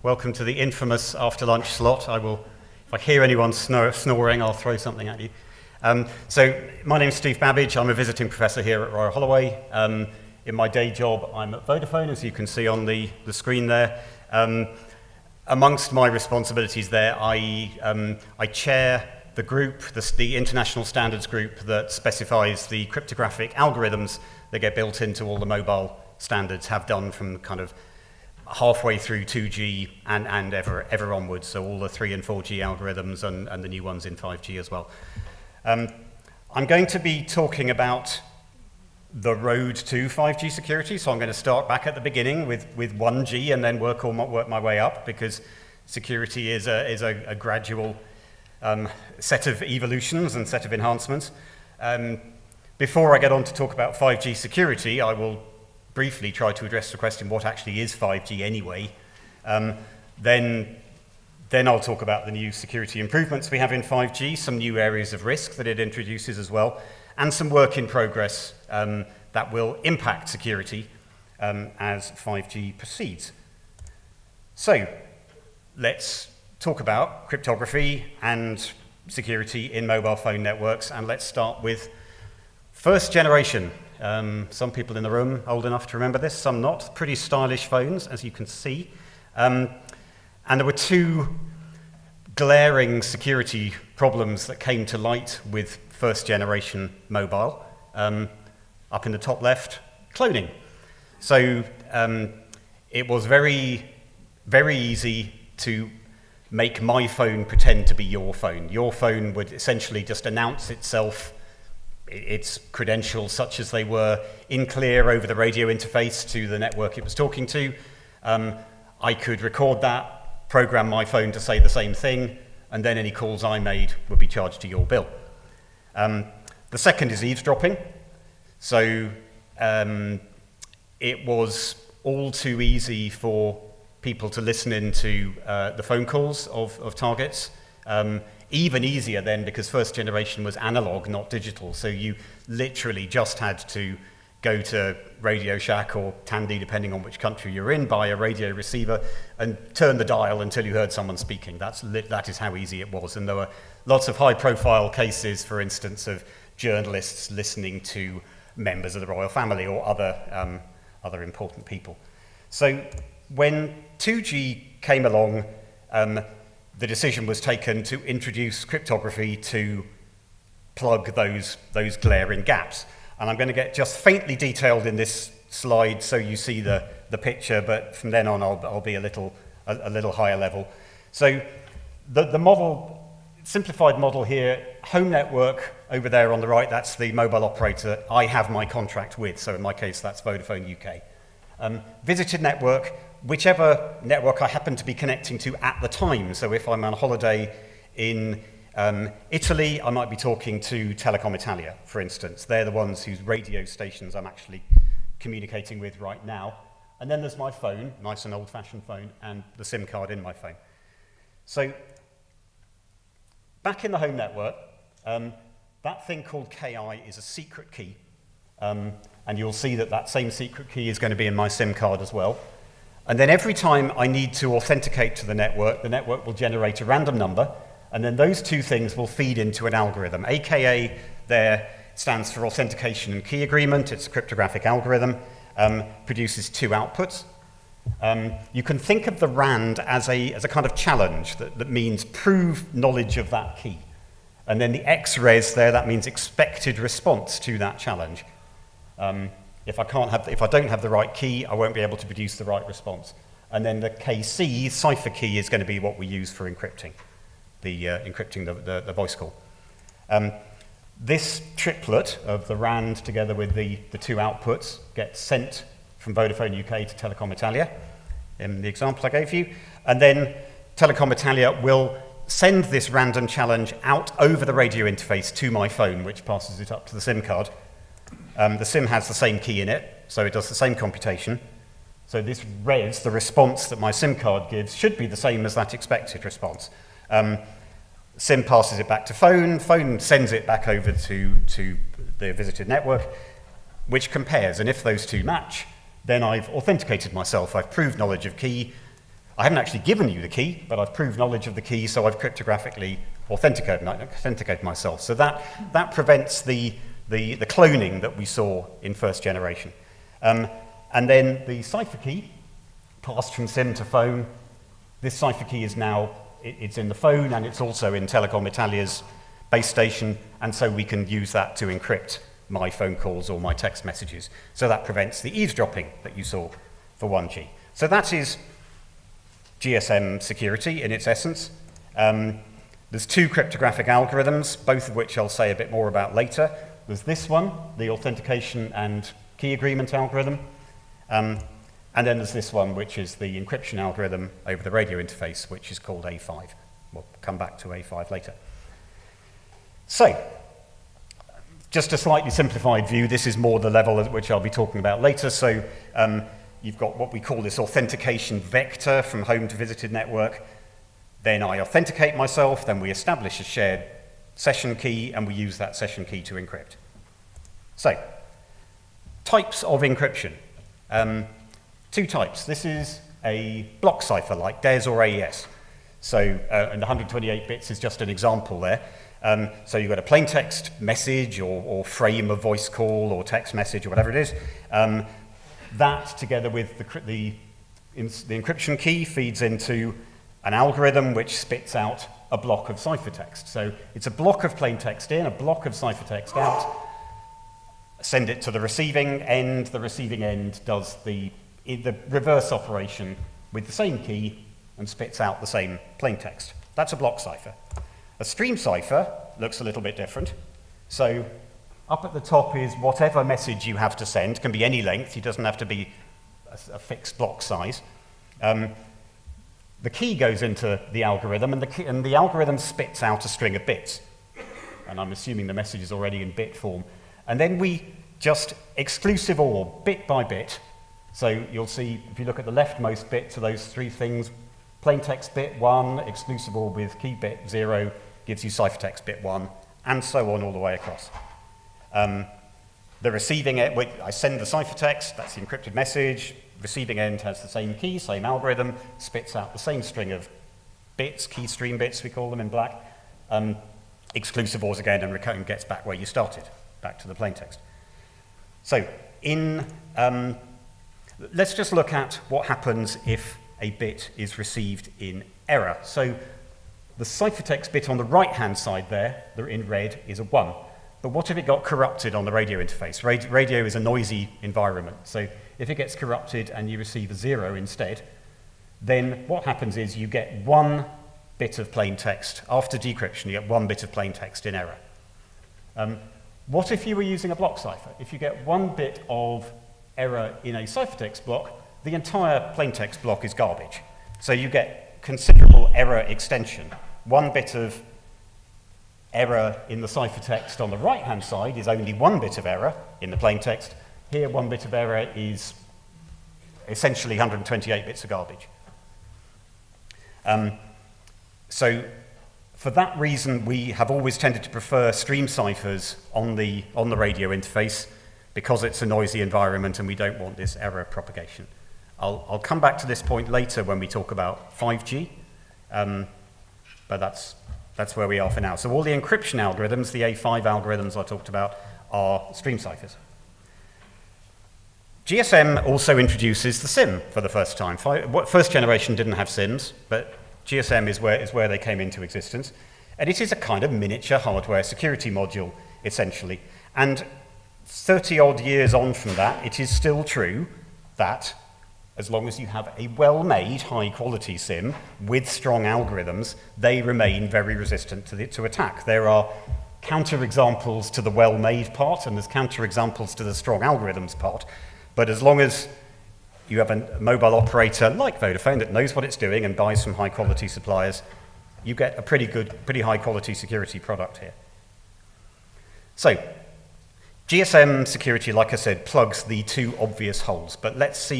Welcome to the infamous after lunch slot. If I hear anyone snoring, I'll throw something at you. So my name's Steve Babbage. I'm a visiting professor here at Royal Holloway. In my day job, I'm at Vodafone, as you can see on the screen there. Amongst my responsibilities there, I chair the group, the international standards group that specifies the cryptographic algorithms that get built into all the mobile standards, have done from kind of halfway through 2G and ever onwards, so all the 3 and 4G algorithms and the new ones in 5G as well. I'm going to be talking about the road to 5G security, so I'm going to start back at the beginning with 1G and then work my way up, because security is a gradual set of evolutions and set of enhancements. Before I get on to talk about 5G security, I will briefly try to address the question, what actually is 5G anyway? Then I'll talk about the new security improvements we have in 5G, some new areas of risk that it introduces as well, and some work in progress that will impact security as 5G proceeds. So let's talk about cryptography and security in mobile phone networks, and let's start with first generation. Some people in the room old enough to remember this, some not. Pretty stylish phones, as you can see. And there were two glaring security problems that came to light with first generation mobile. Up in the top left, cloning. So it was very, very easy to make my phone pretend to be your phone. Your phone would essentially just announce itself, its credentials, such as they were, in clear over the radio interface to the network it was talking to. I could record that, program my phone to say the same thing, and then any calls I made would be charged to your bill. The second is eavesdropping. So it was all too easy for people to listen into the phone calls of targets. Even easier then, because first generation was analog, not digital. So you literally just had to go to Radio Shack or Tandy, depending on which country you're in, buy a radio receiver and turn the dial until you heard someone speaking. That is how easy it was. And there were lots of high-profile cases, for instance, of journalists listening to members of the royal family or other important people. So when 2G came along, the decision was taken to introduce cryptography to plug those glaring gaps. And I'm going to get just faintly detailed in this slide so you see the picture, but from then on I'll be a little higher level. So the model, simplified model here, home network over there on the right, that's the mobile operator I have my contract with. So in my case, that's Vodafone UK. Visited network, whichever network I happen to be connecting to at the time. So if I'm on holiday in Italy, I might be talking to Telecom Italia, for instance. They're the ones whose radio stations I'm actually communicating with right now. And then there's my phone, nice and old-fashioned phone, and the SIM card in my phone. So back in the home network, that thing called KI is a secret key. And you'll see that same secret key is going to be in my SIM card as well. And then every time I need to authenticate to the network will generate a random number, and then those two things will feed into an algorithm. AKA there stands for Authentication and Key Agreement. It's a cryptographic algorithm, produces two outputs. You can think of the RAND as a kind of challenge that means prove knowledge of that key. And then the XRES there, that means expected response to that challenge. If I don't have the right key, I won't be able to produce the right response. And then the KC, cipher key, is going to be what we use for encrypting, encrypting the voice call. This triplet of the RAND together with the two outputs gets sent from Vodafone UK to Telecom Italia, in the example I gave you. And then Telecom Italia will send this random challenge out over the radio interface to my phone, which passes it up to the SIM card. The SIM has the same key in it, so it does the same computation. So this res, the response that my SIM card gives, should be the same as that expected response. SIM passes it back to phone sends it back over to the visited network, which compares. And if those two match, then I've authenticated myself. I've proved knowledge of key. I haven't actually given you the key, but I've proved knowledge of the key, so I've cryptographically authenticated myself. So that prevents the cloning that we saw in first generation. And then the cipher key passed from SIM to phone. This cipher key is now, it's in the phone, and it's also in Telecom Italia's base station, and so we can use that to encrypt my phone calls or my text messages. So that prevents the eavesdropping that you saw for 1G. So that is GSM security in its essence. There's two cryptographic algorithms, both of which I'll say a bit more about later. There's this one, the Authentication and Key Agreement algorithm, and then there's this one, which is the encryption algorithm over the radio interface, which is called A5. We'll come back to A5 later. So, just a slightly simplified view. This is more the level at which I'll be talking about later. So, you've got what we call this authentication vector from home to visited network. Then I authenticate myself, then we establish a shared session key, and we use that session key to encrypt. So, types of encryption. Two types. This is a block cipher like DES or AES. So, and 128 bits is just an example there. So you've got a plain text message or frame of voice call or text message or whatever it is. That, together with the encryption key, feeds into an algorithm which spits out a block of ciphertext. So it's a block of plain text in, a block of ciphertext out. Send it to the receiving end. The receiving end does the reverse operation with the same key and spits out the same plain text. That's a block cipher. A stream cipher looks a little bit different. So up at the top is whatever message you have to send. It can be any length. It doesn't have to be a fixed block size. The key goes into the algorithm, and the algorithm spits out a string of bits. And I'm assuming the message is already in bit form. And then we just exclusive OR, bit by bit. So you'll see, if you look at the leftmost bit to those three things, plain text bit 1, exclusive OR with key bit 0, gives you ciphertext bit 1, and so on all the way across. The receiving end, I send the ciphertext, that's the encrypted message. Receiving end has the same key, same algorithm, spits out the same string of bits, key stream bits, we call them in black. Exclusive ORs again, and gets back where you started, back to the plain text. So let's just look at what happens if a bit is received in error. So the ciphertext bit on the right-hand side there, in red, is a 1. But what if it got corrupted on the radio interface? Radio is a noisy environment, so if it gets corrupted and you receive a 0 instead, then what happens is you get 1 bit of plain text. After decryption, you get 1 bit of plain text in error. What if you were using a block cipher? If you get 1 bit of error in a ciphertext block, the entire plain text block is garbage. So you get considerable error extension. 1 bit of error in the ciphertext on the right-hand side is only 1 bit of error in the plain text. Here, 1 bit of error is essentially 128 bits of garbage. So for that reason, we have always tended to prefer stream ciphers on the radio interface because it's a noisy environment and we don't want this error propagation. I'll come back to this point later when we talk about 5G, but that's where we are for now. So all the encryption algorithms, the A5 algorithms I talked about, are stream ciphers. GSM also introduces the SIM for the first time. First generation didn't have SIMs, but GSM is where they came into existence. And it is a kind of miniature hardware security module, essentially. And 30-odd years on from that, it is still true that as long as you have a well-made, high-quality SIM with strong algorithms, they remain very resistant to attack. There are counterexamples to the well-made part, and there's counterexamples to the strong algorithms part. But as long as you have a mobile operator like Vodafone that knows what it's doing and buys from high-quality suppliers, you get a pretty high-quality security product here. So, GSM security, like I said, plugs the two obvious holes, but let's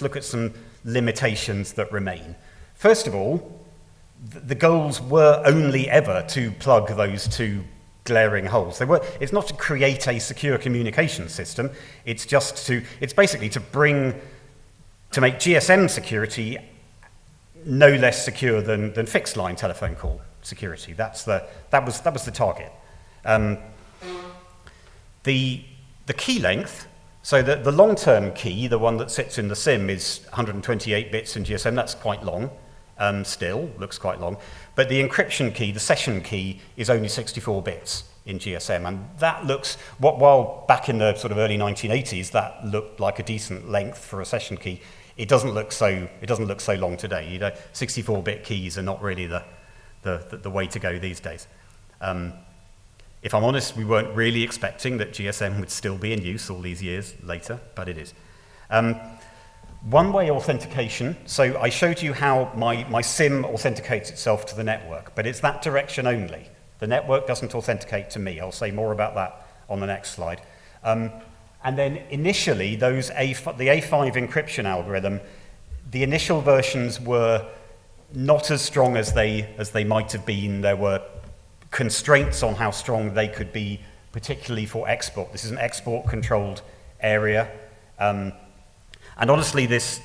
look at some limitations that remain. First of all, the goals were only ever to plug those two glaring holes. It's not to create a secure communication system, it's basically to make GSM security no less secure than fixed line telephone call security. That was the target. The key length, so the long-term key, the one that sits in the SIM, is 128 bits in GSM. That's quite long, still, looks quite long. But the encryption key, the session key, is only 64 bits in GSM. And that looks, while back in the sort of early 1980s, that looked like a decent length for a session key. It doesn't look so long today. 64-bit keys are not really the way to go these days. If I'm honest, we weren't really expecting that GSM would still be in use all these years later, but it is. One-way authentication. So I showed you how my SIM authenticates itself to the network, but it's that direction only. The network doesn't authenticate to me. I'll say more about that on the next slide. And then initially, the A5 encryption algorithm, the initial versions were not as strong as they might have been. There were constraints on how strong they could be, particularly for export. This is an export-controlled area. And honestly, this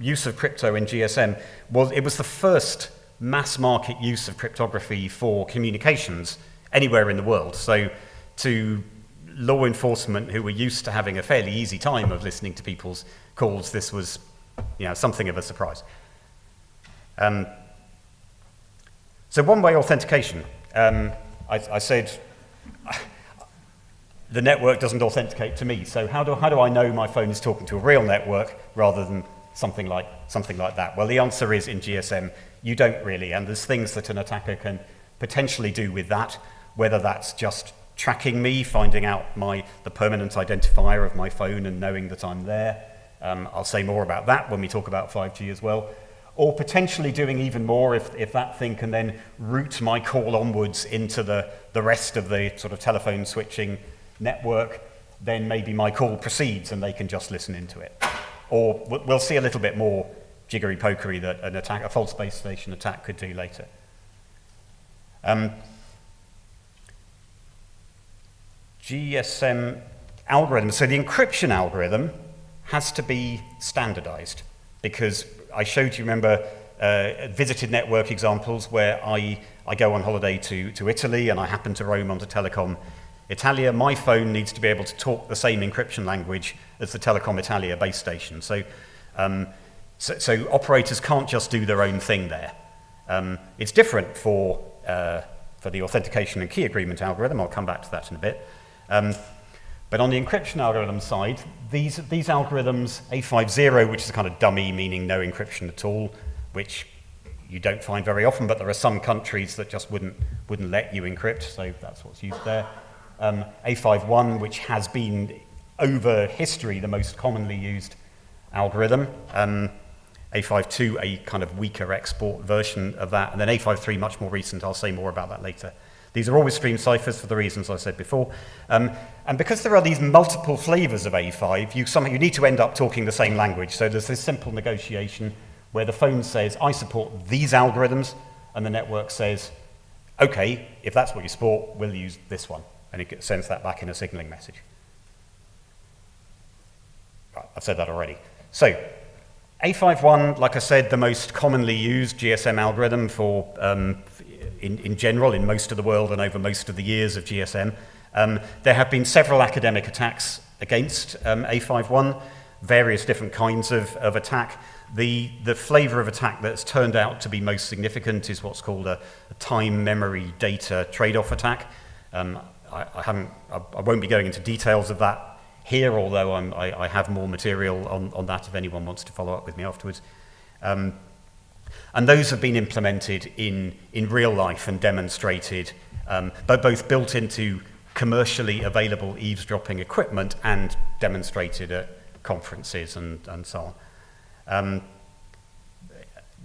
use of crypto in GSM was the first mass-market use of cryptography for communications anywhere in the world. So to law enforcement who were used to having a fairly easy time of listening to people's calls, this was something of a surprise. So one-way authentication. I said the network doesn't authenticate to me, so how do I know my phone is talking to a real network rather than something like that? Well, the answer is in GSM, you don't really, and there's things that an attacker can potentially do with that, whether that's just tracking me, finding out the permanent identifier of my phone and knowing that I'm there. I'll say more about that when we talk about 5G as well. Or potentially doing even more if that thing can then route my call onwards into the rest of the sort of telephone switching network, then maybe my call proceeds and they can just listen into it. Or we'll see a little bit more jiggery-pokery that a false base station attack could do later. GSM algorithm. So the encryption algorithm has to be standardized because I showed you, remember, visited network examples where I go on holiday to Italy and I happen to roam onto Telecom Italia. My phone needs to be able to talk the same encryption language as the Telecom Italia base station. So operators can't just do their own thing there. It's different for the Authentication and Key Agreement algorithm. I'll come back to that in a bit. But on the encryption algorithm side, these algorithms, A50, which is a kind of dummy, meaning no encryption at all, which you don't find very often, but there are some countries that just wouldn't let you encrypt, so that's what's used there. A51, which has been, over history, the most commonly used algorithm. A52, a kind of weaker export version of that, and then A53, much more recent. I'll say more about that later. These are always stream ciphers for the reasons I said before. And because there are these multiple flavors of A5, you need to end up talking the same language. So there's this simple negotiation where the phone says, I support these algorithms, and the network says, okay, if that's what you support, we'll use this one. And it sends that back in a signaling message. Right, I've said that already. So A51, like I said, the most commonly used GSM algorithm for in general, in most of the world and over most of the years of GSM. There have been several academic attacks against A51, various different kinds of attack. The flavor of attack that's turned out to be most significant is what's called a time memory data trade-off attack. I won't be going into details of that here, although I have more material on that if anyone wants to follow up with me afterwards. And those have been implemented in real life and demonstrated, but both built into commercially available eavesdropping equipment and demonstrated at conferences and so on.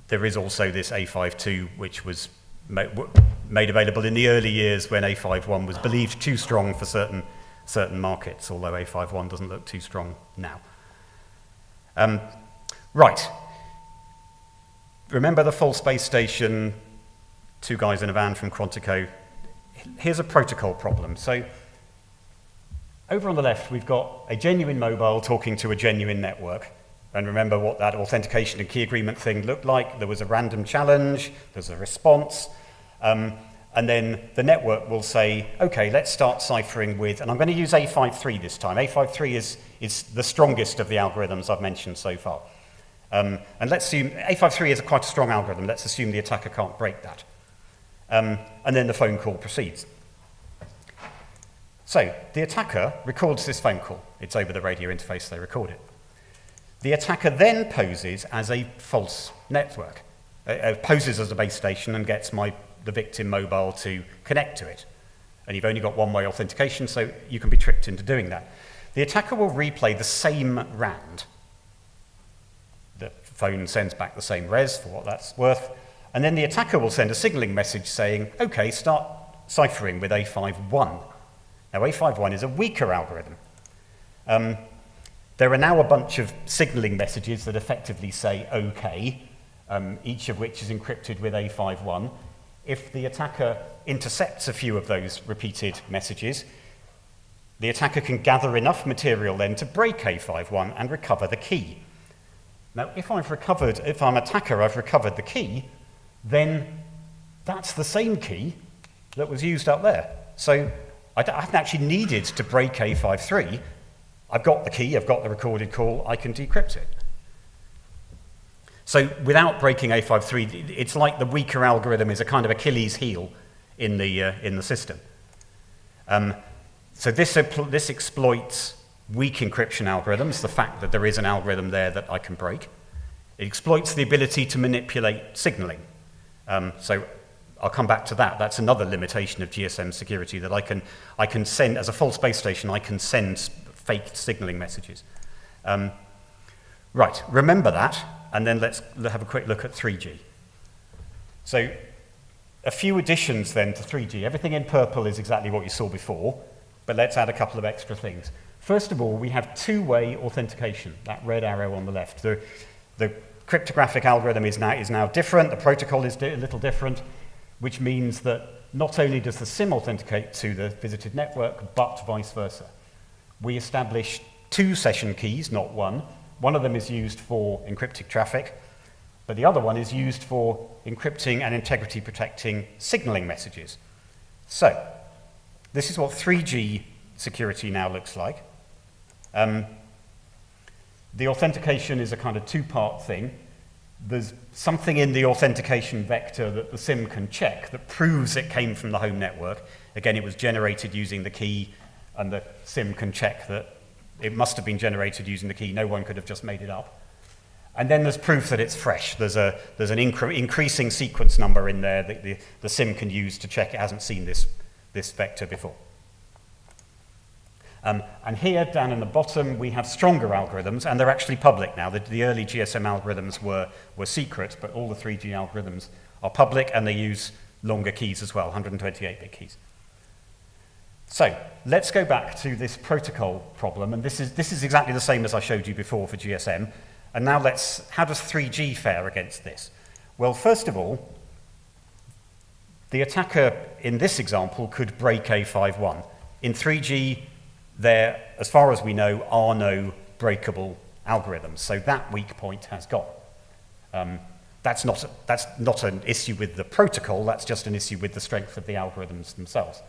There is also this A52, which was made available in the early years when A51 was believed too strong for certain markets, although A51 doesn't look too strong now. Right. Remember the false base station, two guys in a van from Quantico? Here's a protocol problem. So over on the left, we've got a genuine mobile talking to a genuine network. And remember what that authentication and key agreement thing looked like. There was a random challenge, there's a response, and then the network will say, okay, let's start ciphering with, and I'm going to use A53 this time. A53 is the strongest of the algorithms I've mentioned so far. And let's assume, A53 is quite a strong algorithm, let's assume the attacker can't break that. And then the phone call proceeds. So the attacker records this phone call. It's over the radio interface, they record it. The attacker then poses as a false network, poses as a base station and gets the victim mobile to connect to it. And you've only got one-way authentication, so you can be tricked into doing that. The attacker will replay the same RAND. The phone sends back the same res for what that's worth, and then the attacker will send a signaling message saying, okay, start ciphering with A51. Now, A51 is a weaker algorithm. There are now a bunch of signaling messages that effectively say OK, each of which is encrypted with A51. If the attacker intercepts a few of those repeated messages, the attacker can gather enough material then to break A51 and recover the key. Now, if I'm attacker, I've recovered the key, then that's the same key that was used up there. So I haven't actually needed to break A53. I've got the key, I've got the recorded call, I can decrypt it. So without breaking A53, it's like the weaker algorithm is a kind of Achilles heel in the system. So this exploits weak encryption algorithms, the fact that there is an algorithm there that I can break. It exploits the ability to manipulate signaling. So I'll come back to that. That's another limitation of GSM security, that I can send, as a false base station, I can send faked signaling messages. Right, remember that, and then let's have a quick look at 3G. So a few additions then to 3G. Everything in purple is exactly what you saw before, but let's add a couple of extra things. First of all, we have two-way authentication, that red arrow on the left. The cryptographic algorithm is now different, the protocol is a little different, which means that not only does the SIM authenticate to the visited network, but vice versa. We establish two session keys, not one. One of them is used for encrypting traffic, but the other one is used for encrypting and integrity protecting signaling messages. So, this is what 3G security now looks like. The authentication is a kind of two-part thing. There's something in the authentication vector that the SIM can check that proves it came from the home network. Again, it was generated using the key, and the SIM can check that it must have been generated using the key. No one could have just made it up. And then there's proof that it's fresh. There's an increasing sequence number in there that the SIM can use to check it hasn't seen this vector before. And here, down in the bottom, we have stronger algorithms, and they're actually public now. The early GSM algorithms were secret, but all the 3G algorithms are public, and they use longer keys as well, 128-bit keys. So let's go back to this protocol problem, and this is exactly the same as I showed you before for GSM. And now how does 3G fare against this? Well, first of all, the attacker in this example could break A51. In 3G, there, as far as we know, are no breakable algorithms, so that weak point has gone. That's not an issue with the protocol, that's just an issue with the strength of the algorithms themselves.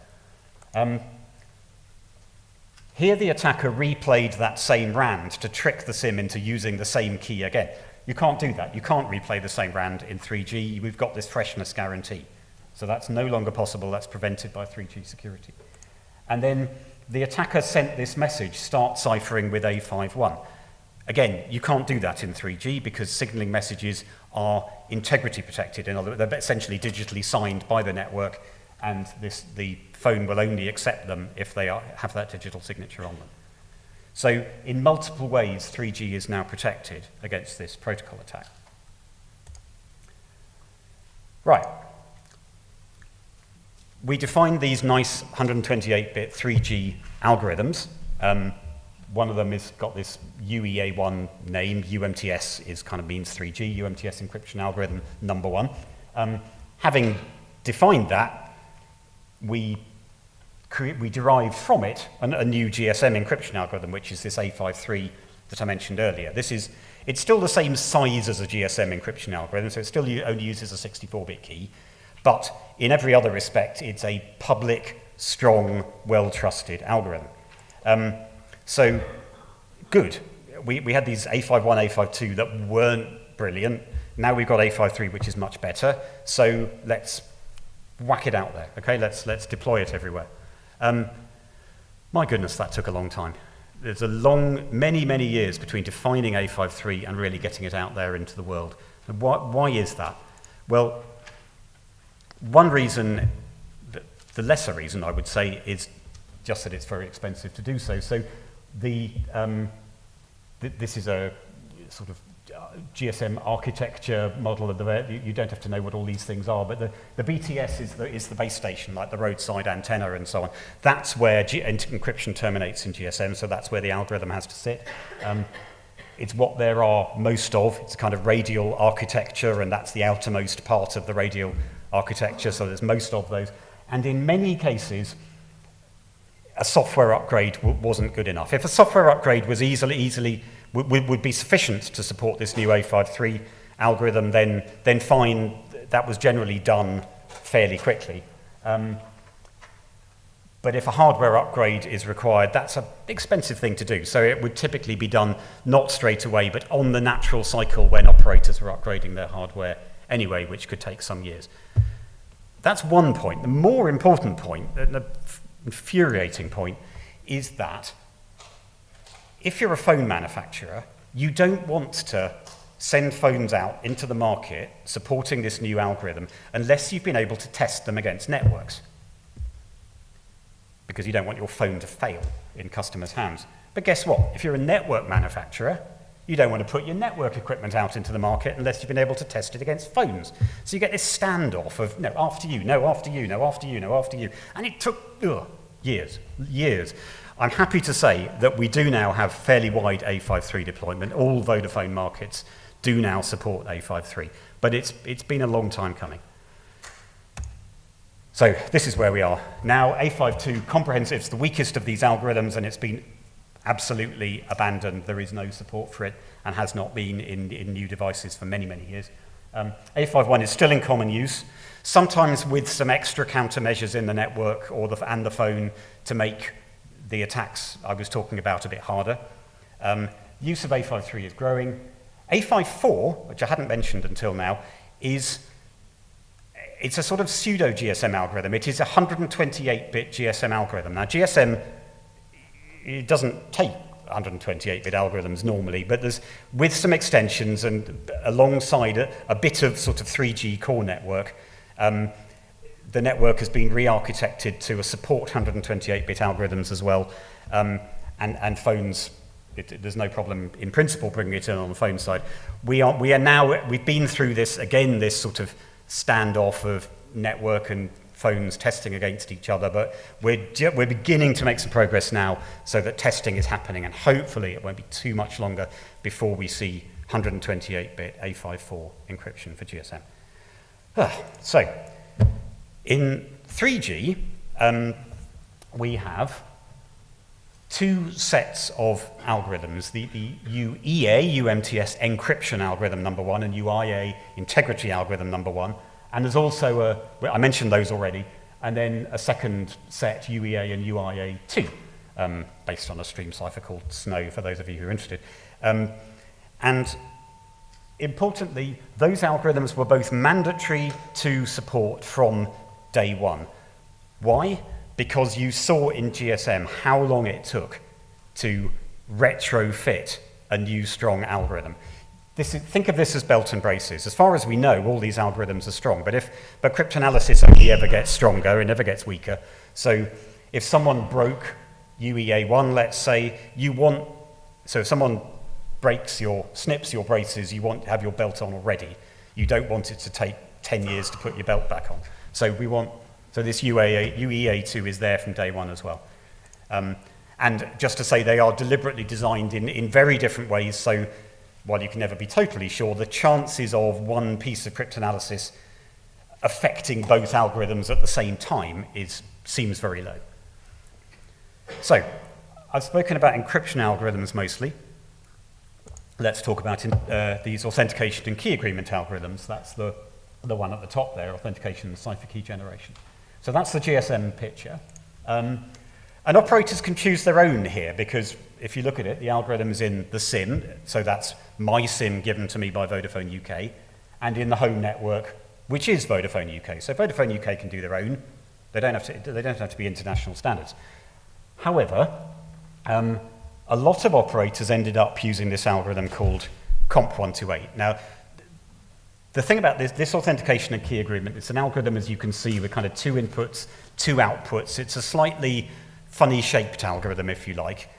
Here the attacker replayed that same RAND to trick the SIM into using the same key again. You can't do that. You can't replay the same RAND in 3G. We've got this freshness guarantee. So that's no longer possible. That's prevented by 3G security. And then the attacker sent this message, start ciphering with A51. Again, you can't do that in 3G because signaling messages are integrity protected. In other words, they're essentially digitally signed by the network, and the phone will only accept them if they have that digital signature on them. So in multiple ways, 3G is now protected against this protocol attack. Right. We defined these nice 128-bit 3G algorithms. One of them has got this UEA1 name. UMTS means 3G, UMTS Encryption algorithm number 1. Having defined that, we derived from it a new GSM encryption algorithm, which is this A53 that I mentioned earlier. It's still the same size as a GSM encryption algorithm, so it still only uses a 64-bit key, but in every other respect, it's a public, strong, well-trusted algorithm. So, good. We had these A51, A52 that weren't brilliant. Now we've got A53, which is much better. So let's whack it out there, okay? Let's deploy it everywhere. My goodness, that took a long time. There's many years between defining A53 and really getting it out there into the world. And why is that? Well, one reason, the lesser reason I would say, is just that it's very expensive to do so. So this is a sort of GSM architecture model of you don't have to know what all these things are, but the BTS is the base station, like the roadside antenna and so on. That's where encryption terminates in GSM, so that's where the algorithm has to sit. It's what there are most of. It's a kind of radial architecture, and that's the outermost part of the radial architecture, so there's most of those. And in many cases, a software upgrade wasn't good enough. If a software upgrade was would be sufficient to support this new A53 algorithm, then fine, that was generally done fairly quickly. But if a hardware upgrade is required, that's an expensive thing to do. So it would typically be done not straight away, but on the natural cycle when operators are upgrading their hardware anyway, which could take some years. That's one point. The more important point, the infuriating point, is that if you're a phone manufacturer, you don't want to send phones out into the market supporting this new algorithm unless you've been able to test them against networks, because you don't want your phone to fail in customers' hands. But guess what? If you're a network manufacturer, you don't want to put your network equipment out into the market unless you've been able to test it against phones. So you get this standoff of, no, after you, no, after you, no, after you, no, after you. And it took years. I'm happy to say that we do now have fairly wide A53 deployment. All Vodafone markets do now support A53, but it's been a long time coming. So this is where we are. Now A52 comprehensive, it's the weakest of these algorithms, and it's been absolutely abandoned. There is no support for it and has not been in new devices for many years. A51 is still in common use, sometimes with some extra countermeasures in the network and the phone to make the attacks I was talking about a bit harder. Use of A53 is growing. A54, which I hadn't mentioned until now, it's a sort of pseudo GSM algorithm. It is a 128-bit GSM algorithm. Now GSM, it doesn't take 128-bit algorithms normally, but with some extensions and alongside a bit of sort of 3G core network, the network has been re-architected to support 128-bit algorithms as well, and phones, there's no problem in principle bringing it in on the phone side. We've been through this sort of standoff of network and phones testing against each other, but we're beginning to make some progress now so that testing is happening, and hopefully it won't be too much longer before we see 128-bit A54 encryption for GSM. So, in 3G, we have two sets of algorithms, the UEA, UMTS Encryption algorithm number one, and UIA Integrity algorithm number one. And there's also I mentioned those already, and then a second set, UEA and UIA2, based on a stream cipher called Snow, for those of you who are interested. And importantly, those algorithms were both mandatory to support from day one. Why? Because you saw in GSM how long it took to retrofit a new strong algorithm. Think of this as belt and braces. As far as we know, all these algorithms are strong, but cryptanalysis only ever gets stronger, it never gets weaker. So if someone broke UEA1, let's say, if someone snips your braces, you want to have your belt on already. You don't want it to take 10 years to put your belt back on. So this UEA2 is there from day one as well. And just to say, they are deliberately designed in very different ways, so while you can never be totally sure, the chances of one piece of cryptanalysis affecting both algorithms at the same time seems very low. So, I've spoken about encryption algorithms mostly. let's talk about these authentication and key agreement algorithms. That's the one at the top there, authentication and cipher key generation. So that's the GSM picture. And operators can choose their own here, because if you look at it, the algorithm is in the SIM, so that's my SIM given to me by Vodafone UK, and in the home network, which is Vodafone UK. So Vodafone UK can do their own. They don't have to be international standards. However, a lot of operators ended up using this algorithm called Comp128. Now, the thing about this authentication and key agreement, it's an algorithm, as you can see, with kind of 2 inputs, 2 outputs. It's a slightly funny shaped algorithm, if you like.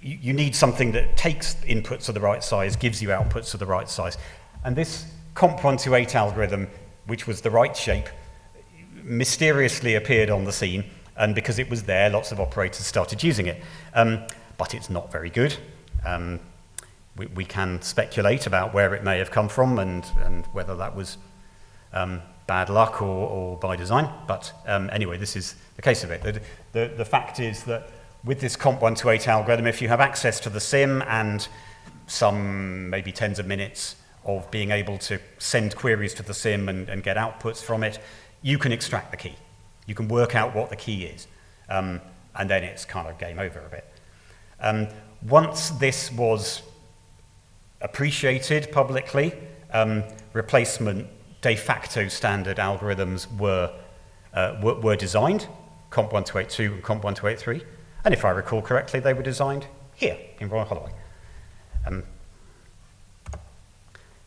You need something that takes inputs of the right size, gives you outputs of the right size. And this Comp128 algorithm, which was the right shape, mysteriously appeared on the scene, and because it was there, lots of operators started using it. But it's not very good. We can speculate about where it may have come from and whether that was bad luck or by design. But anyway, this is the case of it. The fact is that with this Comp128 algorithm, if you have access to the SIM and some maybe tens of minutes of being able to send queries to the SIM and get outputs from it, you can extract the key. You can work out what the key is. And then it's kind of game over a bit. Once this was appreciated publicly, replacement de facto standard algorithms were designed, Comp128.2 and Comp128.3, and if I recall correctly, they were designed here in Royal Holloway.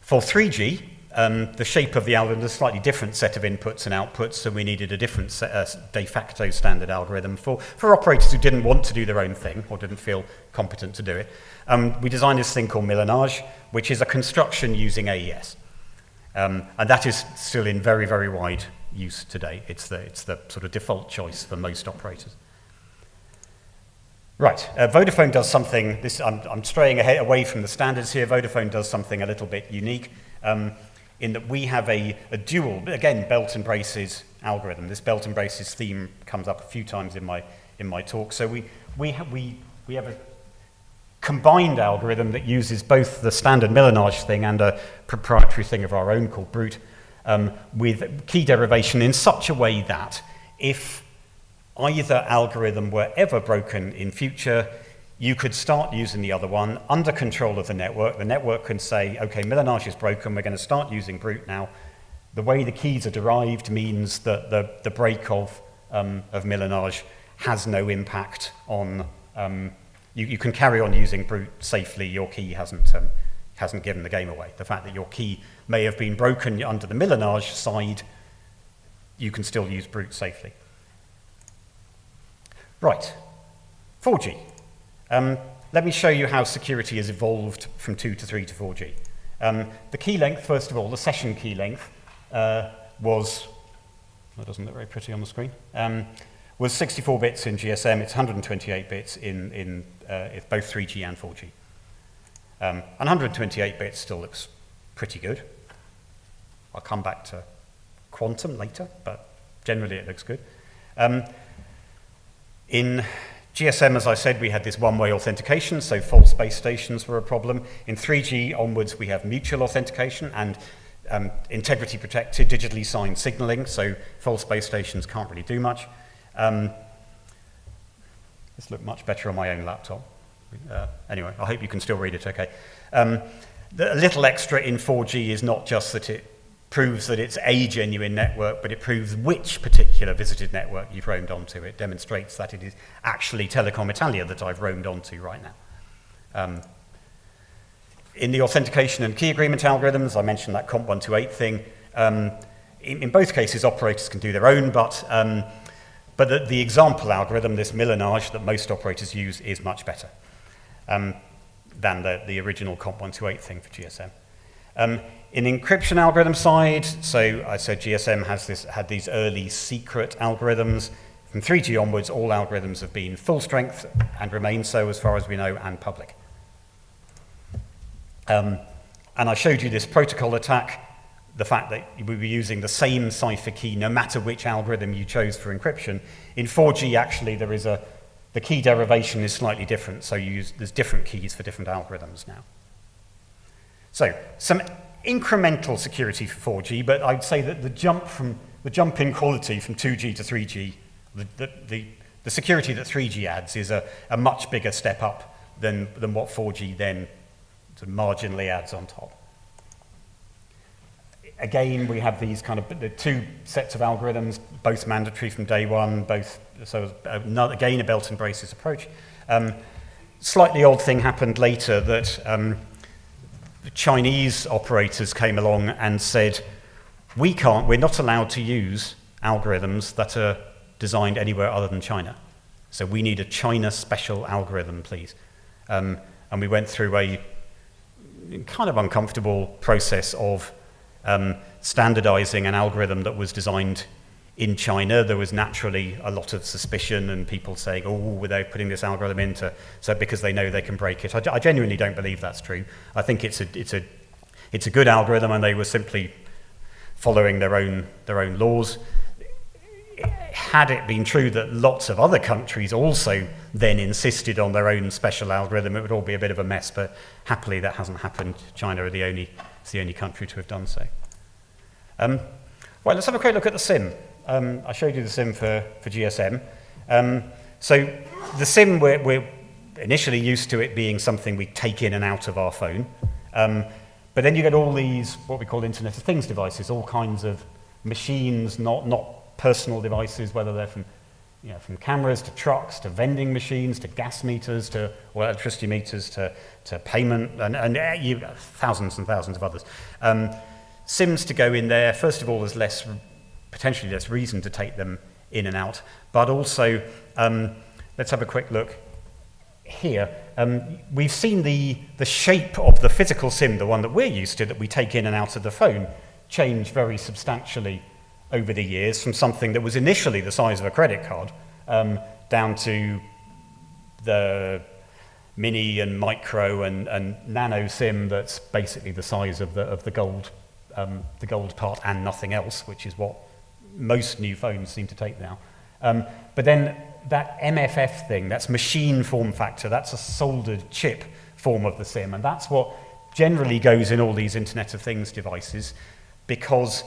For 3G, the shape of the algorithm is a slightly different set of inputs and outputs, so we needed a different de facto standard algorithm for operators who didn't want to do their own thing or didn't feel competent to do it. We designed this thing called millinage, which is a construction using AES. And that is still in very, very wide use today. It's the sort of default choice for most operators. Right, Vodafone does something, I'm straying away from the standards here. Vodafone does something a little bit unique in that we have a dual, again, belt and braces algorithm. This belt and braces theme comes up a few times in my talk. So we have a combined algorithm that uses both the standard millinage thing and a proprietary thing of our own called Brute, with key derivation in such a way that if either algorithm were ever broken in future, you could start using the other one under control of the network. The network can say, okay, millinage is broken, we're going to start using Brute now. The way the keys are derived means that the break of millinage has no impact on, you can carry on using Brute safely. Your key hasn't given the game away. The fact that your key may have been broken under the millinage side, you can still use Brute safely. Right, 4G. Let me show you how security has evolved from 2 to 3 to 4G. The key length, first of all, the session key length was, that doesn't look very pretty on the screen, was 64 bits in GSM. It's 128 bits in both 3G and 4G. And 128 bits still looks pretty good. I'll come back to quantum later, but generally it looks good. In GSM, as I said, we had this one-way authentication, so false base stations were a problem. In 3G onwards, we have mutual authentication and integrity-protected, digitally signed signaling, so false base stations can't really do much. This looked much better on my own laptop. Anyway, I hope you can still read it okay. A little extra in 4G is not just that it proves that it's a genuine network, but it proves which particular visited network you've roamed onto. It demonstrates that it is actually Telecom Italia that I've roamed onto right now. In the authentication and key agreement algorithms, I mentioned that Comp128 thing. In both cases, operators can do their own, but the example algorithm, this millinage that most operators use, is much better than the original Comp128 thing for GSM. In encryption algorithm side, so I said GSM had these early secret algorithms. From 3G onwards, all algorithms have been full strength and remain so as far as we know, and public. And I showed you this protocol attack, the fact that we were using the same cipher key no matter which algorithm you chose for encryption. In 4G, actually, there is a the key derivation is slightly different, so there's different keys for different algorithms now. So, some incremental security for 4G, but I'd say that the jump in quality from 2G to 3G, the security that 3G adds is a much bigger step up than what 4G then sort of marginally adds on top. Again, we have these kind of the two sets of algorithms, both mandatory from day one, so again a belt and braces approach. Slightly odd thing happened later that the Chinese operators came along and said, we're not allowed to use algorithms that are designed anywhere other than China. So we need a China special algorithm, please. And we went through a kind of uncomfortable process of standardizing an algorithm that was designed in China. There was naturally a lot of suspicion and people saying, oh, they're putting this algorithm into, so because they know they can break it. I genuinely don't believe that's true. I think it's a good algorithm and they were simply following their own laws. Had it been true that lots of other countries also then insisted on their own special algorithm, it would all be a bit of a mess, but happily that hasn't happened. China is the only country to have done so. Right, let's have a quick look at the SIM. I showed you the SIM for GSM. So the SIM, we're initially used to it being something we take in and out of our phone. But then you get all these, what we call Internet of Things devices, all kinds of machines, not personal devices, whether they're from cameras to trucks to vending machines to gas meters to electricity meters to payment and thousands and thousands of others. SIMs to go in there. First of all, there's potentially less reason to take them in and out, but also let's have a quick look here. We've seen the shape of the physical SIM, the one that we're used to, that we take in and out of the phone, change very substantially over the years from something that was initially the size of a credit card down to the mini and micro and nano SIM that's basically the size of the gold part and nothing else, which is what most new phones seem to take now. But then that MFF thing, that's machine form factor, that's a soldered chip form of the SIM, and that's what generally goes in all these Internet of Things devices, because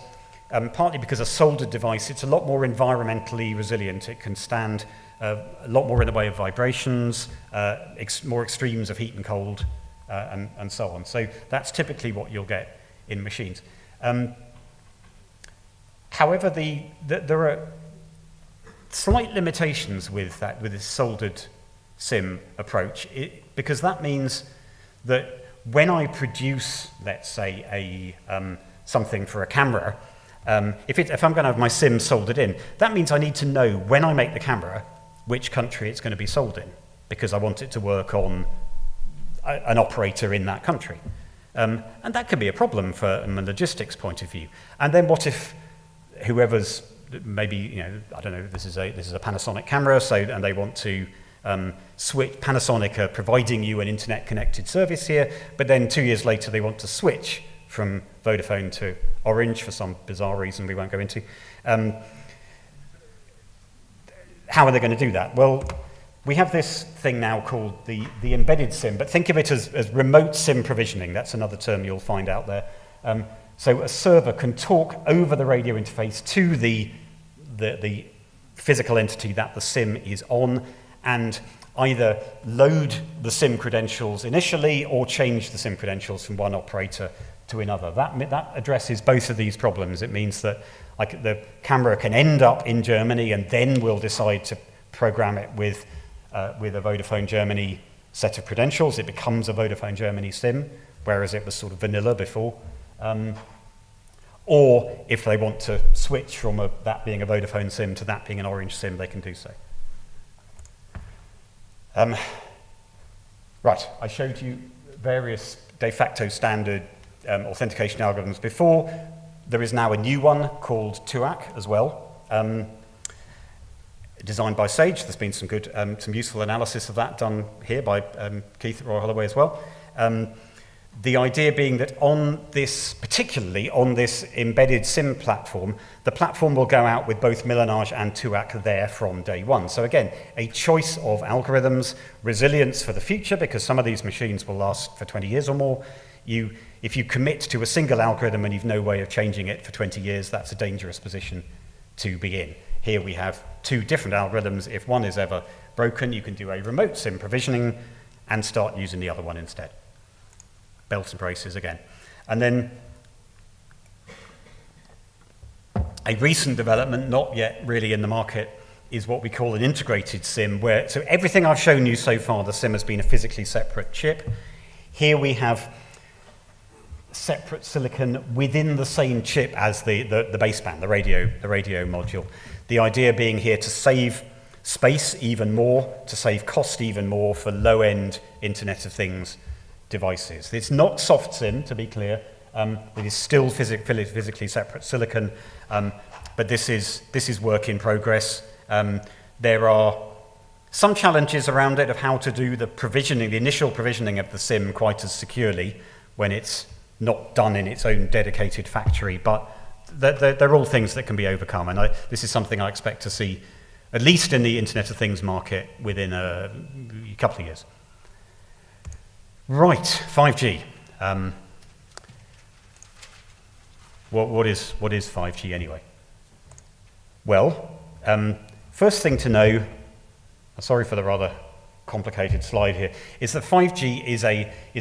partly because a soldered device, it's a lot more environmentally resilient. It can stand a lot more in the way of vibrations, more extremes of heat and cold, and so on. So that's typically what you'll get in machines. However, there are slight limitations with this soldered SIM approach, because that means that when I produce, let's say, something for a camera, if I'm going to have my SIM soldered in, that means I need to know when I make the camera which country it's going to be sold in, because I want it to work on an operator in that country. And that could be a problem from a logistics point of view. And then what if whoever's maybe, I don't know, this is a Panasonic camera, and they want to switch. Panasonic are providing you an internet connected service here, but then 2 years later they want to switch from Vodafone to Orange for some bizarre reason we won't go into. How are they going to do that? Well, we have this thing now called the embedded SIM, but think of it as remote SIM provisioning. That's another term you'll find out there. So a server can talk over the radio interface to the physical entity that the SIM is on, and either load the SIM credentials initially or change the SIM credentials from one operator to another. That addresses both of these problems. It means that the camera can end up in Germany, and then we'll decide to program it with a Vodafone Germany set of credentials. It becomes a Vodafone Germany SIM, whereas it was sort of vanilla before. Or if they want to switch from that being a Vodafone SIM to that being an Orange SIM, they can do so. Right, I showed you various de facto standard authentication algorithms before. There is now a new one called TUAC as well, designed by Sage. There's been some useful analysis of that done here by Keith at Royal Holloway as well. The idea being that particularly on this embedded SIM platform, the platform will go out with both Millanage and TUAC there from day one. So again, a choice of algorithms, resilience for the future, because some of these machines will last for 20 years or more. If you commit to a single algorithm and you've no way of changing it for 20 years, that's a dangerous position to be in. Here we have two different algorithms. If one is ever broken, you can do a remote SIM provisioning and start using the other one instead. Belts and braces again. And then a recent development, not yet really in the market, is what we call an integrated SIM, so everything I've shown you so far, the SIM has been a physically separate chip. Here we have separate silicon within the same chip as the baseband, the radio module. The idea being here to save space even more, to save cost even more for low-end Internet of Things devices. It's not soft SIM, to be clear. It is still physically separate silicon, but this is work in progress. There are some challenges around it of how to do the provisioning, the initial provisioning of the SIM quite as securely when it's not done in its own dedicated factory, but they're all things that can be overcome, and this is something I expect to see, at least in the Internet of Things market, within a couple of years. Right, 5G. What is 5G anyway? Well, first thing to know, sorry for the rather complicated slide here, is that 5G is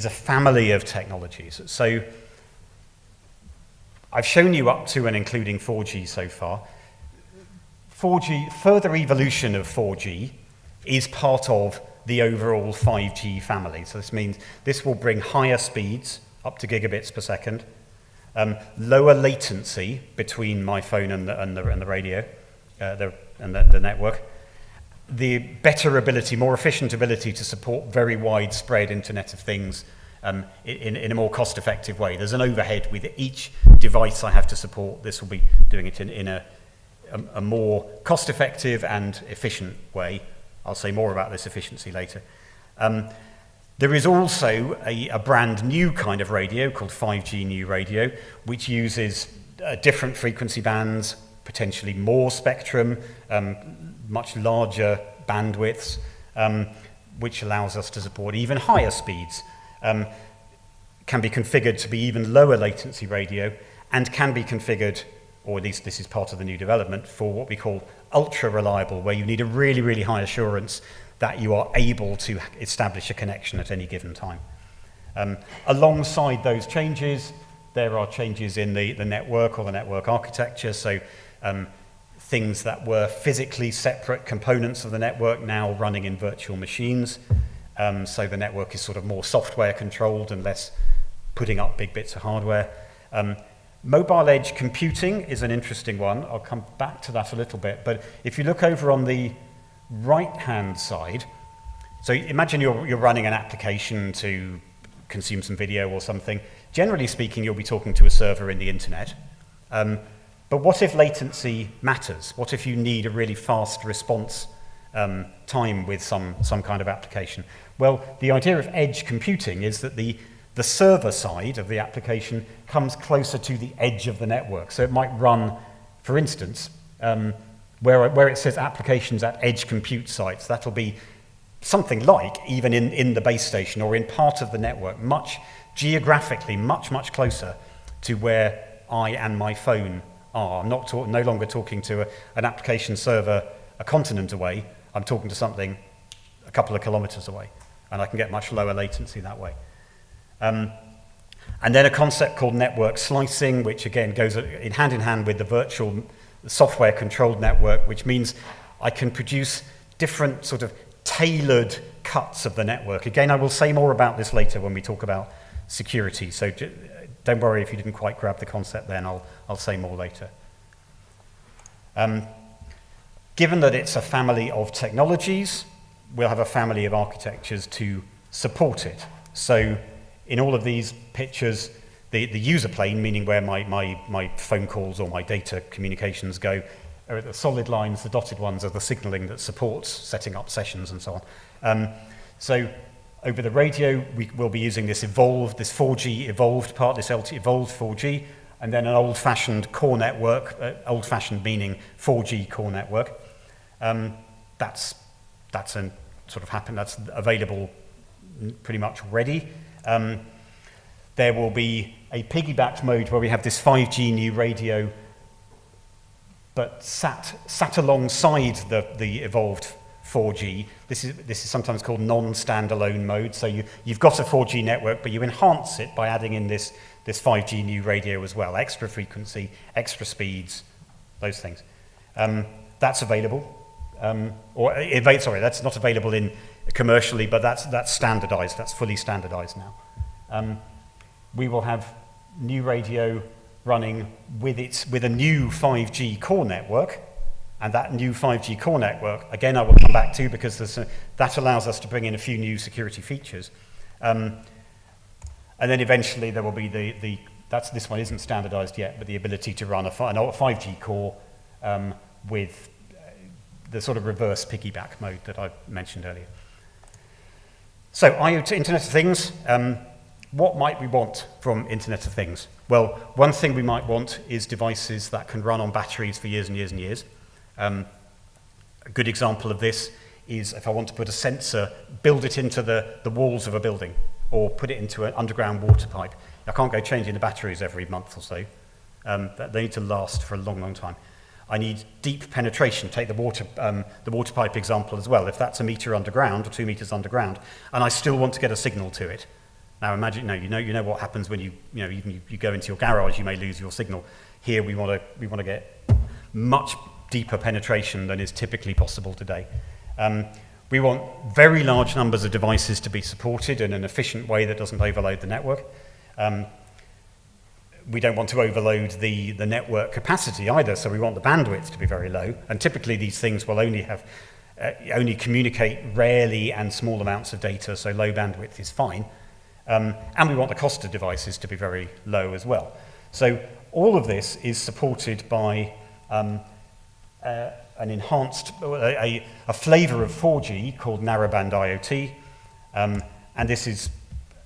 a family of technologies. So I've shown you up to and including 4G so far. 4G, further evolution of 4G is part of the overall 5G family. So this means this will bring higher speeds, up to gigabits per second, lower latency between my phone and the radio, and the network, the better ability, more efficient ability to support very widespread Internet of Things in a more cost-effective way. There's an overhead with each device I have to support. This will be doing it in a more cost-effective and efficient way. I'll say more about this efficiency later. There is also a brand new kind of radio called 5G New Radio, which uses different frequency bands, potentially more spectrum, much larger bandwidths, which allows us to support even higher speeds, can be configured to be even lower latency radio, and can be configured, or at least this is part of the new development, for what we call ultra reliable, where you need a really, really high assurance that you are able to establish a connection at any given time. Alongside those changes, there are changes in the network or the network architecture. So things that were physically separate components of the network now running in virtual machines. So the network is sort of more software controlled and less putting up big bits of hardware. Mobile edge computing is an interesting one. I'll come back to that a little bit. But if you look over on the right-hand side, so imagine you're running an application to consume some video or something. Generally speaking, you'll be talking to a server in the internet. But what if latency matters? What if you need a really fast response time with some kind of application? Well, the idea of edge computing is that the server side of the application comes closer to the edge of the network. So it might run, for instance, where it says applications at edge compute sites, that'll be something like even in the base station or in part of the network, geographically much closer to where I and my phone are. I'm no longer talking to an application server a continent away. I'm talking to something a couple of kilometers away, and I can get much lower latency that way. And then a concept called network slicing, which again goes hand in hand with the virtual software controlled network, which means I can produce different sort of tailored cuts of the network. Again, I will say more about this later when we talk about security, so don't worry if you didn't quite grab the concept then, I'll say more later. Given that it's a family of technologies, we'll have a family of architectures to support it. So in all of these pictures, the user plane, meaning where my phone calls or my data communications go, are the solid lines. The dotted ones are the signaling that supports setting up sessions and so on. So Over the radio, we will be using this 4G evolved part, this LT evolved 4G, and then an old-fashioned core network, old-fashioned meaning 4G core network. That's available pretty much already. There will be a piggybacked mode where we have this 5G new radio, but sat alongside the evolved 4G. This is sometimes called non-standalone mode. So you've got a 4G network, but you enhance it by adding in this 5G new radio as well, extra frequency, extra speeds, those things. That's available. That's not available in commercially, but that's standardized. That's fully standardized now. We will have new radio running with a new 5G core network, and that new 5G core network, again, I will come back to because that allows us to bring in a few new security features. And then eventually there will be this one isn't standardized yet, but the ability to run a 5G core with the sort of reverse piggyback mode that I mentioned earlier. So IoT, Internet of Things, what might we want from Internet of Things? Well, one thing we might want is devices that can run on batteries for years and years and years. A good example of this is if I want to put a sensor, build it into the walls of a building, or put it into an underground water pipe. I can't go changing the batteries every month or so. They need to last for a long, long time. I need deep penetration. Take the water pipe example as well. If that's a meter underground or 2 meters underground, and I still want to get a signal to it. Now imagine, you know what happens when you go into your garage, you may lose your signal. Here we want to get much deeper penetration than is typically possible today. We want very large numbers of devices to be supported in an efficient way that doesn't overload the network. We don't want to overload the network capacity either, so we want the bandwidth to be very low. And typically these things will only communicate rarely and small amounts of data, so low bandwidth is fine. And we want the cost of devices to be very low as well. So all of this is supported by an enhanced, a flavor of 4G called narrowband IoT, and this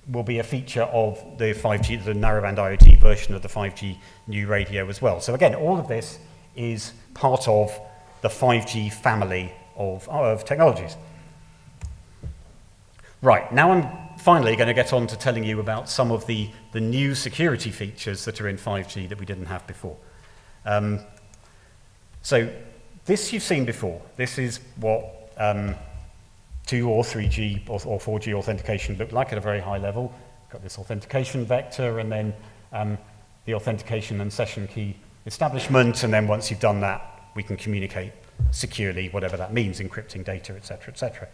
will be a feature of the 5G, the narrowband IoT version of the 5G new radio as well. So again, all of this is part of the 5G family of technologies. Right, now I'm finally going to get on to telling you about some of the new security features that are in 5G that we didn't have before. So this you've seen before. This is what 2 or 3G or 4G authentication looked like at a very high level. Got this authentication vector and then the authentication and session key establishment, and then once you've done that, we can communicate securely, whatever that means, encrypting data, etc., etc.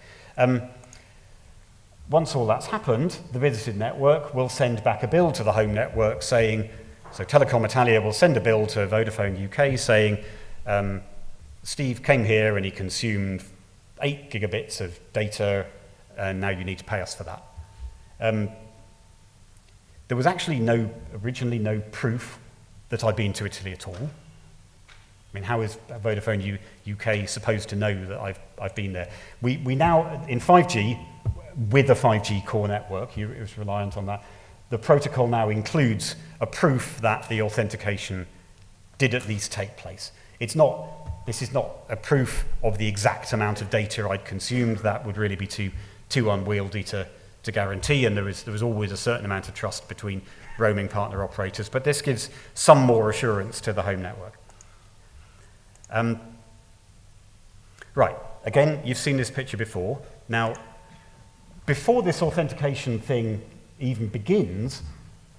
Once all that's happened, the visited network will send back a bill to the home network saying, so Telecom Italia will send a bill to Vodafone UK saying, Steve came here and he consumed 8 gigabits of data, and now you need to pay us for that. There was actually originally no proof that I'd been to Italy at all. I mean, how is Vodafone UK supposed to know that I've been there? We now, in 5G, with a 5G core network, it was reliant on that, the protocol now includes a proof that the authentication did at least take place. This is not a proof of the exact amount of data I'd consumed. That would really be too unwieldy to guarantee, and there was always a certain amount of trust between roaming partner operators, but this gives some more assurance to the home network. Right, again, you've seen this picture before. Now, before this authentication thing even begins,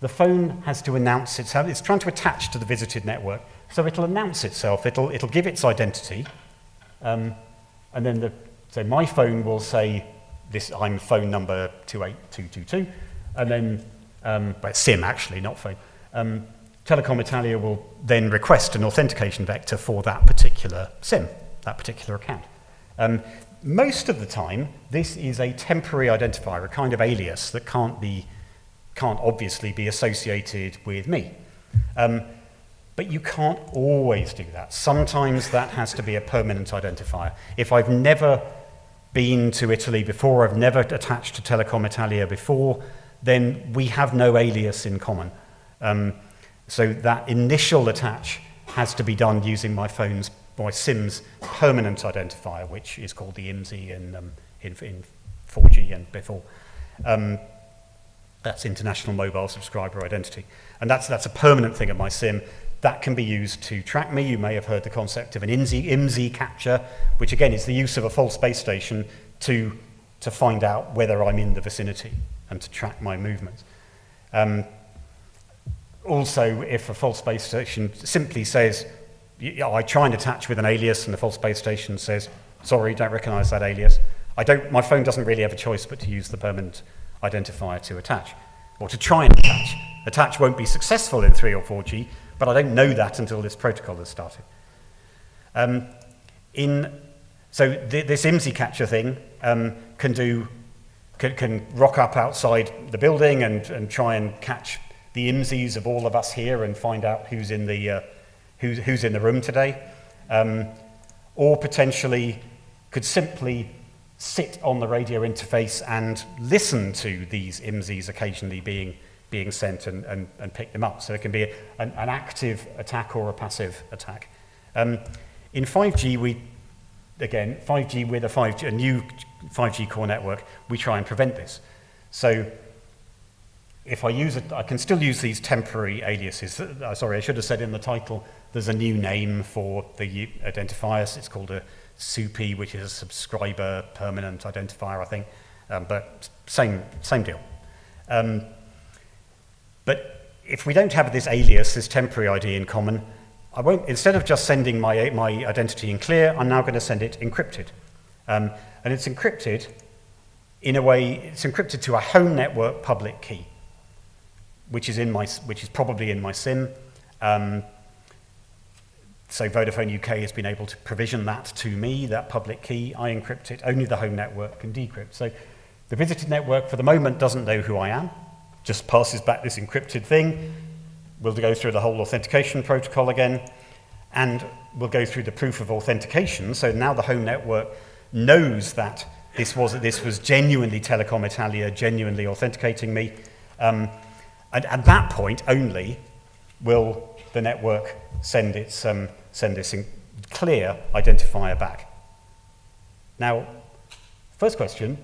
the phone has to announce itself. It's trying to attach to the visited network, so it'll announce itself. It'll give its identity, and then so my phone will say, I'm phone number 28222, and then, but SIM actually, not phone. Telecom Italia will then request an authentication vector for that particular SIM, that particular account. Most of the time, this is a temporary identifier, a kind of alias that can't obviously be associated with me. But you can't always do that. Sometimes that has to be a permanent identifier. If I've never been to Italy before, I've never attached to Telecom Italia before, then we have no alias in common. So that initial attach has to be done using my SIM's permanent identifier, which is called the IMSI in 4G and before. That's International Mobile Subscriber Identity. And that's a permanent thing of my SIM. That can be used to track me. You may have heard the concept of an IMSI capture, which again is the use of a false base station to find out whether I'm in the vicinity and to track my movements. Also, if a false base station simply says, I try and attach with an alias and the false base station says, sorry, don't recognize that alias, my phone doesn't really have a choice but to use the permanent identifier to attach, or to try and attach. Attach won't be successful in 3 or 4G, but I don't know that until this protocol has started. This IMSI capture thing can rock up outside the building and try and catch the IMSIs of all of us here and find out who's in the room today, or potentially could simply sit on the radio interface and listen to these IMSIs occasionally being sent and pick them up. So it can be an active attack or a passive attack. In 5G, with a new 5G core network, we try and prevent this. So if I use it, I can still use these temporary aliases. Sorry, I should have said in the title, there's a new name for the identifiers. It's called a SUPI, which is a subscriber permanent identifier, I think, but same deal. But if we don't have this alias, this temporary ID in common, I won't. Instead of just sending my identity in clear, I'm now going to send it encrypted, and it's encrypted in a way. It's encrypted to a home network public key, which is probably in my SIM. So Vodafone UK has been able to provision that to me, that public key. I encrypt it. Only the home network can decrypt. So the visited network, for the moment, doesn't know who I am. Just passes back this encrypted thing. We'll go through the whole authentication protocol again, and we'll go through the proof of authentication. So now the home network knows that this was genuinely Telecom Italia, genuinely authenticating me. And at that point only will the network send this clear identifier back. Now, first question,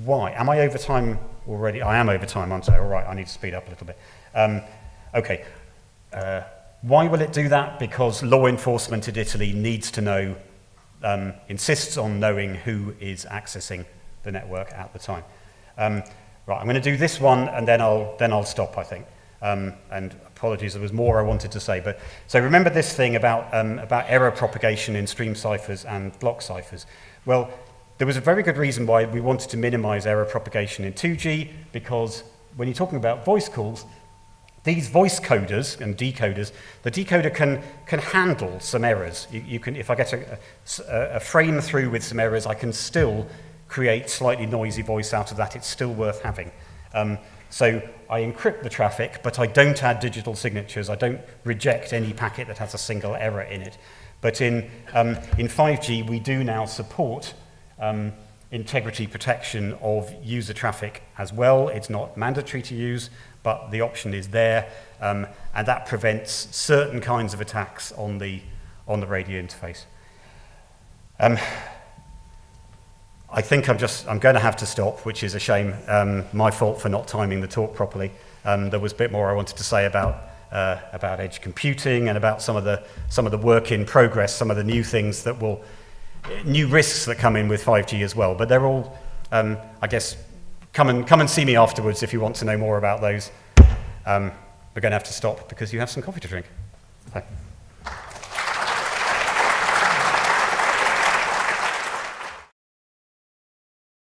why? Am I over time already? I am over time, aren't I? All right, I need to speed up a little bit. Okay. Why will it do that? Because law enforcement in Italy needs to know, insists on knowing who is accessing the network at the time. Right, I'm going to do this one, and then I'll stop, I think. And apologies, there was more I wanted to say. But so remember this thing about error propagation in stream ciphers and block ciphers. Well, there was a very good reason why we wanted to minimize error propagation in 2G, because when you're talking about voice calls, these voice coders and decoders, the decoder can handle some errors. You can, if I get a frame through with some errors, I can still create slightly noisy voice out of that. It's still worth having. So I encrypt the traffic, but I don't add digital signatures. I don't reject any packet that has a single error in it. But in 5G, we do now support integrity protection of user traffic as well. It's not mandatory to use, but the option is there, and that prevents certain kinds of attacks on the radio interface. I think I'm going to have to stop, which is a shame. My fault for not timing the talk properly. There was a bit more I wanted to say about edge computing and about some of the work in progress, some of the new things that new risks that come in with 5G as well. But they're all, I guess, come and see me afterwards if you want to know more about those. We're going to have to stop because you have some coffee to drink. Bye.